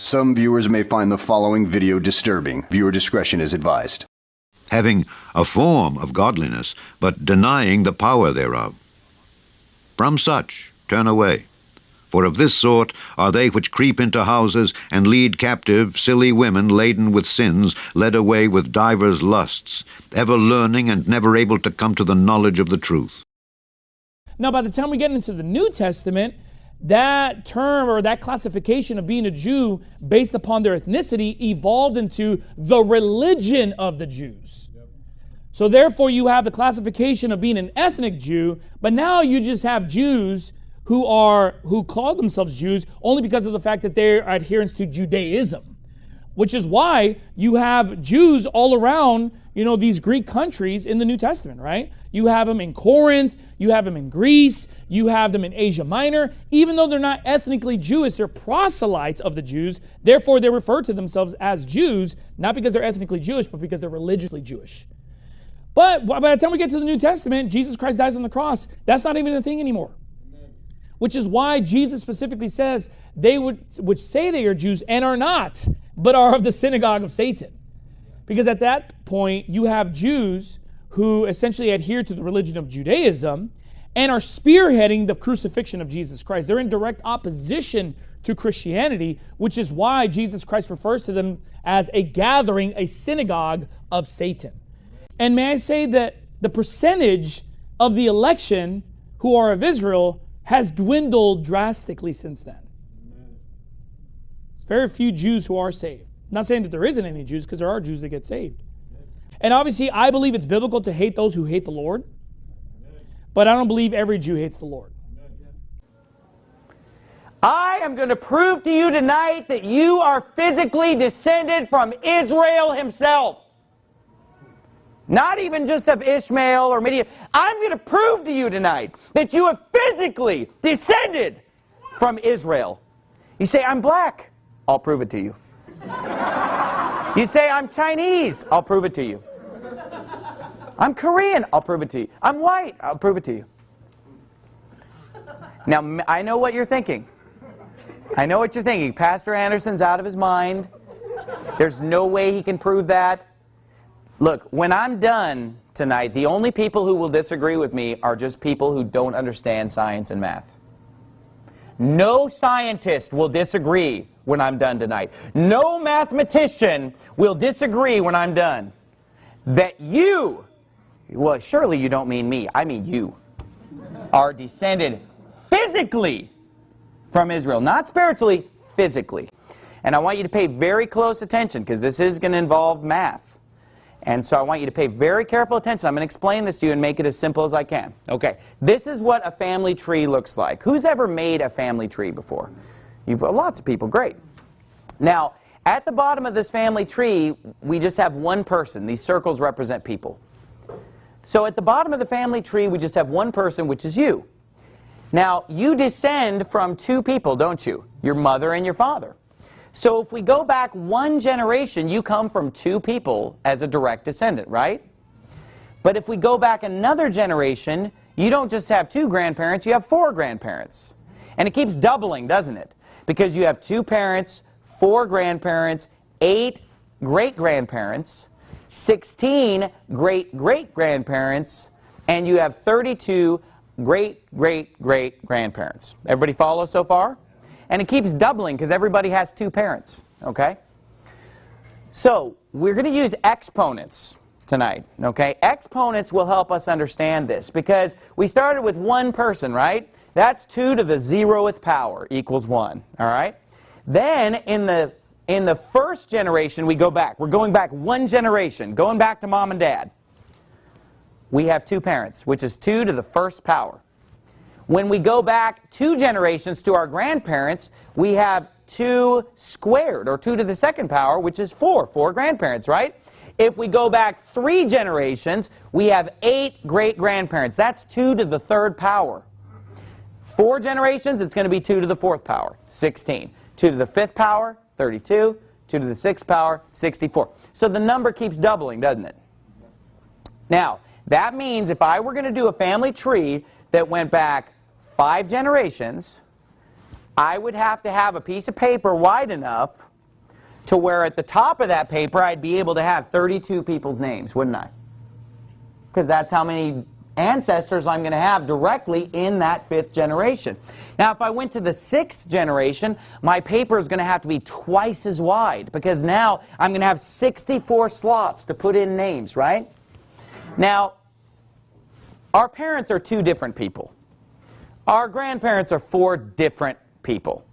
Some viewers may find the following video disturbing. Viewer discretion is advised. Having a form of godliness, but denying the power thereof. From such turn away. For of this sort are they which creep into houses, and lead captive silly women laden with sins, led away with divers lusts, ever learning and never able to come to the knowledge of the truth. Now, by the time we get into the New Testament, that term or that classification of being a Jew based upon their ethnicity evolved into the religion of the Jews. So therefore you have the classification of being an ethnic Jew, but now you just have Jews who call themselves Jews only because of the fact that they're adherents to Judaism, which is why you have Jews all around, these Greek countries in the New Testament, right? You have them in Corinth, you have them in Greece, you have them in Asia Minor. Even though they're not ethnically Jewish, they're proselytes of the Jews. Therefore, they refer to themselves as Jews, not because they're ethnically Jewish, but because they're religiously Jewish. But by the time we get to the New Testament, Jesus Christ dies on the cross. That's not even a thing anymore. Which is why Jesus specifically says they which say they are Jews and are not, but are of the synagogue of Satan. Because at that point, you have Jews who essentially adhere to the religion of Judaism and are spearheading the crucifixion of Jesus Christ. They're in direct opposition to Christianity, which is why Jesus Christ refers to them as a gathering, a synagogue of Satan. And may I say that the percentage of the election who are of Israel has dwindled drastically since then. It's very few Jews who are saved. I'm not saying that there isn't any Jews, because there are Jews that get saved. And obviously, I believe it's biblical to hate those who hate the Lord, but I don't believe every Jew hates the Lord. I am going to prove to you tonight that you are physically descended from Israel himself. Not even just of Ishmael or Mejia. I'm going to prove to you tonight that you have physically descended from Israel. You say, I'm black. I'll prove it to you. You say, I'm Chinese. I'll prove it to you. I'm Korean. I'll prove it to you. I'm white. I'll prove it to you. Now, I know what you're thinking. I know what you're thinking. Pastor Anderson's out of his mind. There's no way he can prove that. Look, when I'm done tonight, the only people who will disagree with me are just people who don't understand science and math. No scientist will disagree when I'm done tonight. No mathematician will disagree when I'm done. That you, well, surely you don't mean me, I mean you, are descended physically from Israel. Not spiritually, physically. And I want you to pay very close attention, because this is going to involve math. And so I want you to pay very careful attention. I'm going to explain this to you and make it as simple as I can. Okay, this is what a family tree looks like. Who's ever made a family tree before? Lots of people, great. Now, at the bottom of this family tree, we just have one person. These circles represent people. So at the bottom of the family tree, we just have one person, which is you. Now, you descend from two people, don't you? Your mother and your father. So if we go back one generation, you come from two people as a direct descendant, right? But if we go back another generation, you don't just have two grandparents, you have four grandparents. And it keeps doubling, doesn't it? Because you have two parents, four grandparents, 8 great-grandparents, 16 great-great-grandparents, and you have 32 great-great-great-grandparents. Everybody follow so far? And it keeps doubling because everybody has two parents, okay? So, we're going to use exponents tonight, okay? Exponents will help us understand this, because we started with one person, right? That's 2 to the 0th power equals 1, all right? Then, in the first generation, we go back. We're going back one generation, going back to mom and dad. We have two parents, which is 2 to the 1st power. When we go back 2 generations to our grandparents, we have 2 squared, or 2 to the 2nd power, which is 4 grandparents, right? If we go back 3 generations, we have 8 great-grandparents. That's 2 to the 3rd power. 4 generations, it's going to be 2 to the 4th power, 16. 2 to the 5th power, 32. 2 to the 6th power, 64. So the number keeps doubling, doesn't it? Now, that means if I were going to do a family tree that went back 5 generations, I would have to have a piece of paper wide enough to where at the top of that paper I'd be able to have 32 people's names, wouldn't I? Because that's how many ancestors I'm going to have directly in that 5th generation. Now, if I went to the 6th generation, my paper is going to have to be twice as wide, because now I'm going to have 64 slots to put in names, right? Now, our parents are 2 different people. Our grandparents are 4 different people.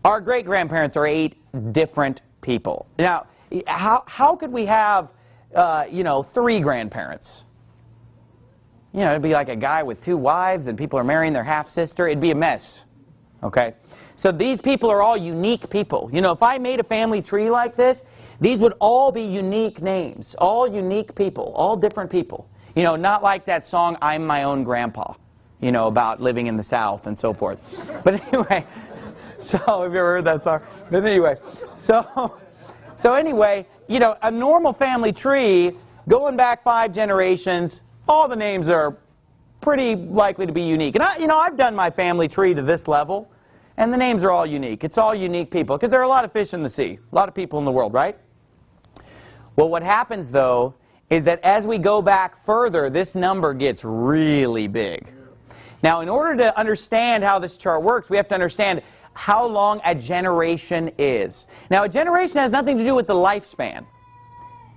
Our great-grandparents are 8 different people. Now, how could we have, 3 grandparents? You know, it'd be like a guy with 2 wives and people are marrying their half-sister. It'd be a mess, okay? So these people are all unique people. You know, if I made a family tree like this, these would all be unique names, all unique people, all different people. You know, not like that song, I'm My Own Grandpa, you know, about living in the South and so forth. But anyway, so have you ever heard that song? But anyway, so anyway, you know, a normal family tree, going back 5 generations, all the names are pretty likely to be unique. And I've done my family tree to this level, and the names are all unique. It's all unique people, because there are a lot of fish in the sea, a lot of people in the world, right? Well, what happens, though, is that as we go back further, this number gets really big. Now, in order to understand how this chart works, we have to understand how long a generation is. Now, a generation has nothing to do with the lifespan.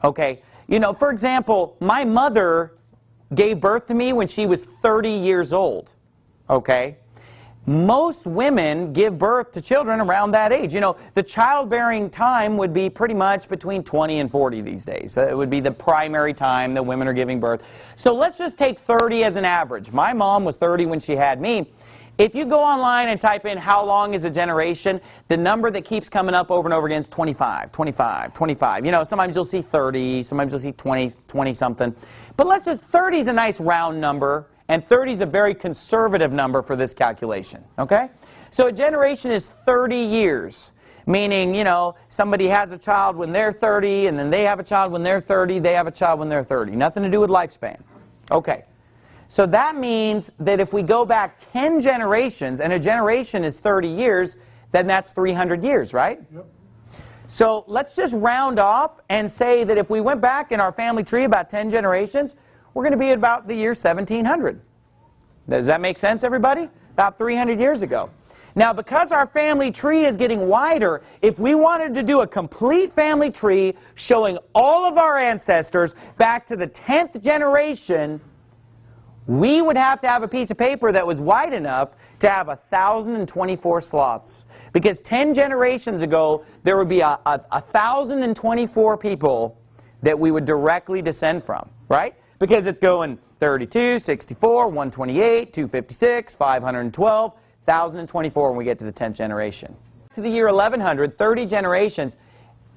Okay? You know, for example, my mother gave birth to me when she was 30 years old. Okay? Most women give birth to children around that age. You know, the childbearing time would be pretty much between 20 and 40 these days. It would be the primary time that women are giving birth. So let's just take 30 as an average. My mom was 30 when she had me. If you go online and type in how long is a generation, the number that keeps coming up over and over again is 25, 25, 25. You know, sometimes you'll see 30, sometimes you'll see 20, 20-something. But let's just, 30 is a nice round number, and 30 is a very conservative number for this calculation, okay? So a generation is 30 years, meaning, you know, somebody has a child when they're 30, and then they have a child when they're 30, they have a child when they're 30. Nothing to do with lifespan. Okay. So that means that if we go back 10 generations, and a generation is 30 years, then that's 300 years, right? Yep. So let's just round off and say that if we went back in our family tree about 10 generations, we're going to be at about the year 1700. Does that make sense, everybody? About 300 years ago. Now, because our family tree is getting wider, if we wanted to do a complete family tree showing all of our ancestors back to the 10th generation, we would have to have a piece of paper that was wide enough to have 1,024 slots. Because 10 generations ago, there would be 1,024 people that we would directly descend from, right? Because it's going 32, 64, 128, 256, 512, 1,024 when we get to the 10th generation. To the year 1100, 30 generations,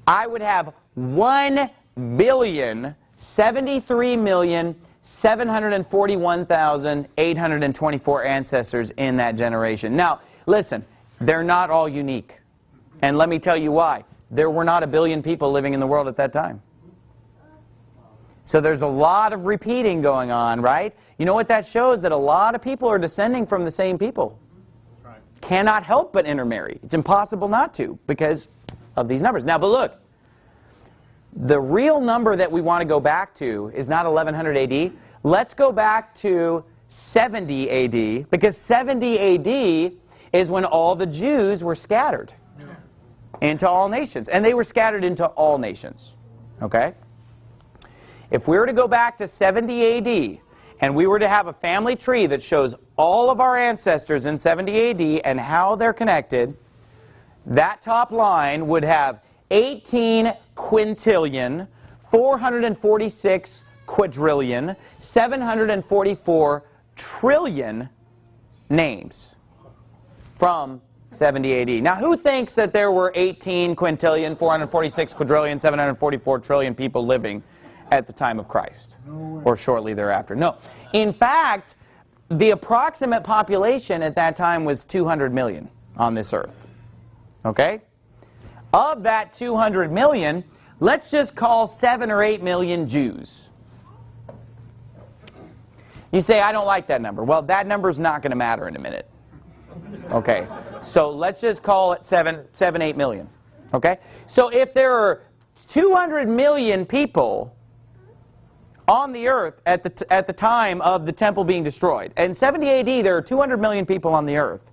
I would have 1,073,741,824 ancestors in that generation. Now, listen, they're not all unique. And let me tell you why. There were not 1 billion people living in the world at that time. So there's a lot of repeating going on, right? You know what that shows? That a lot of people are descending from the same people. Right. Cannot help but intermarry. It's impossible not to because of these numbers. Now, but look, the real number that we want to go back to is not 1100 AD. Let's go back to 70 AD, because 70 AD is when all the Jews were scattered into all nations. And they were scattered into all nations. Okay? If we were to go back to 70 AD, and we were to have a family tree that shows all of our ancestors in 70 AD and how they're connected, that top line would have 18 quintillion, 446 quadrillion, 744 trillion names from 70 AD. Now, who thinks that there were 18 quintillion, 446 quadrillion, 744 trillion people living at the time of Christ, or shortly thereafter? No. In fact, the approximate population at that time was 200 million on this earth. Okay? Of that 200 million, let's just call 7 or 8 million Jews. You say, I don't like that number. Well, that number's not going to matter in a minute. Okay, so let's just call it 8 million. Okay? So if there are 200 million people on the earth at the time of the temple being destroyed, in 70 AD there are 200 million people on the earth,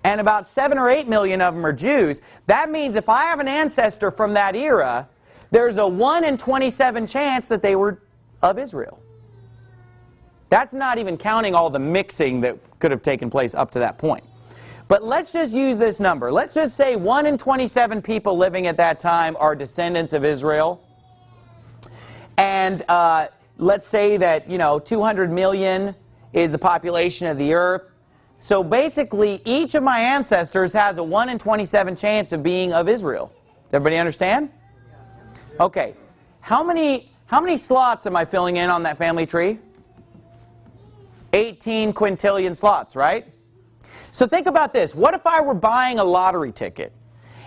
and about 7 or 8 million of them are Jews, that means if I have an ancestor from that era, there's a 1 in 27 chance that they were of Israel. That's not even counting all the mixing that could have taken place up to that point. But let's just use this number. Let's just say 1 in 27 people living at that time are descendants of Israel. And let's say that, 200 million is the population of the earth. So basically, each of my ancestors has a 1 in 27 chance of being of Israel. Does everybody understand? Okay. How many slots am I filling in on that family tree? 18 quintillion slots, right? So think about this. What if I were buying a lottery ticket,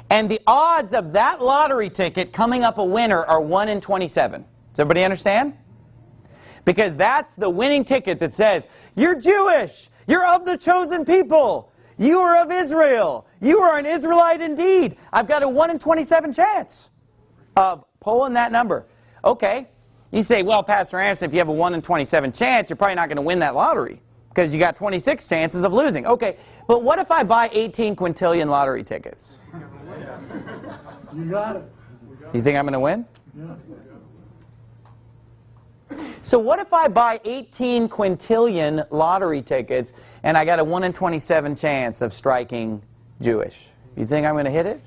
and the odds of that lottery ticket coming up a winner are 1 in 27? Does everybody understand? Because that's the winning ticket that says, you're Jewish, you're of the chosen people, you are of Israel, you are an Israelite indeed. I've got a 1 in 27 chance of pulling that number. Okay. You say, well, Pastor Anderson, if you have a 1 in 27 chance, you're probably not going to win that lottery because you got 26 chances of losing. Okay, but what if I buy 18 quintillion lottery tickets? You got it. You think I'm going to win? Yeah. So what if I buy 18 quintillion lottery tickets and I got a 1 in 27 chance of striking Jewish? You think I'm going to hit it?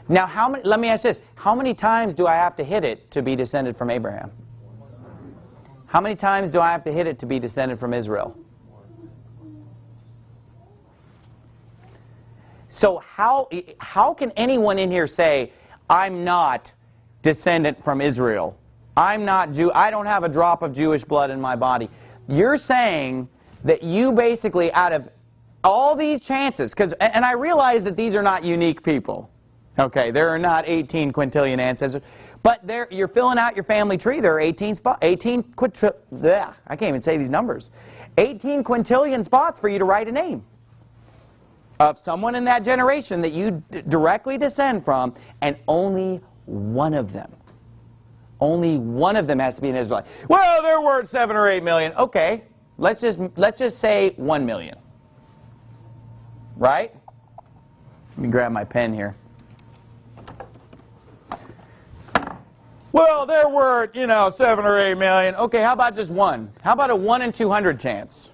Yeah. Now, let me ask this. How many times do I have to hit it to be descended from Abraham? How many times do I have to hit it to be descended from Israel? So how can anyone in here say, I'm not descendant from Israel? I'm not Jew. I don't have a drop of Jewish blood in my body. You're saying that you basically, out of all these chances, and I realize that these are not unique people. Okay, there are not 18 quintillion ancestors. But you're filling out your family tree. There are 18 quintillion, I can't even say these numbers. 18 quintillion spots for you to write a name of someone in that generation that you directly descend from, and only one of them has to be an Israelite. Well, there weren't 7 or 8 million. Okay, let's just say 1 million. Right? Let me grab my pen here. Well, there were, 7 or 8 million. Okay, how about just one? How about a 1 in 200 chance?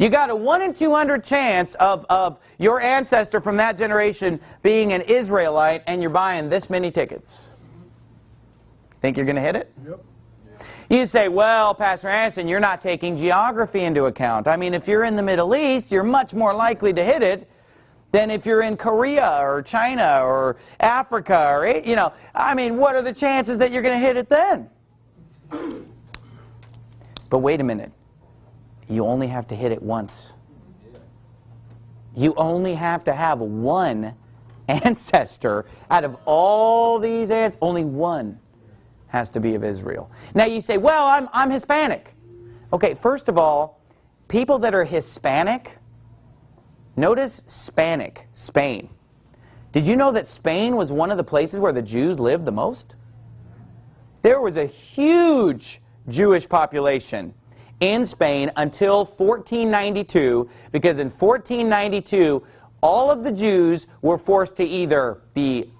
You got a 1 in 200 chance of your ancestor from that generation being an Israelite, and you're buying this many tickets. Think you're going to hit it? Yep. You say, well, Pastor Anderson, you're not taking geography into account. I mean, if you're in the Middle East, you're much more likely to hit it than if you're in Korea or China or Africa or, I mean, what are the chances that you're going to hit it then? But wait a minute. You only have to hit it once. You only have to have one ancestor out of all these ancestors. Only one has to be of Israel. Now you say, well, I'm Hispanic. Okay, first of all, people that are Hispanic, notice Hispanic, Spain. Did you know that Spain was one of the places where the Jews lived the most? There was a huge Jewish population in Spain until 1492, because in 1492, all of the Jews were forced to either be,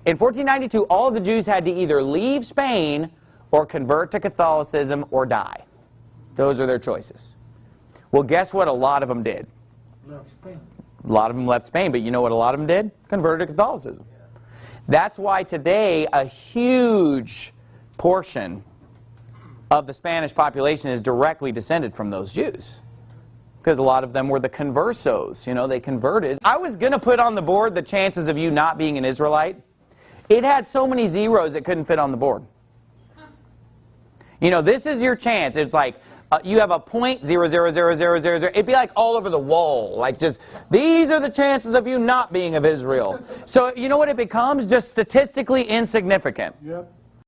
in 1492, all of the Jews had to either leave Spain or convert to Catholicism or die. Those are their choices. Well, guess what a lot of them did? Left Spain. A lot of them left Spain, but you know what a lot of them did? Converted to Catholicism. That's why today a huge portion of the Spanish population is directly descended from those Jews. Because a lot of them were the conversos, they converted. I was going to put on the board the chances of you not being an Israelite. It had so many zeros it couldn't fit on the board. This is your chance. It's like you have a 0.000000. It'd be like all over the wall. Like just, these are the chances of you not being of Israel. So you know what it becomes? Just statistically insignificant. Yep.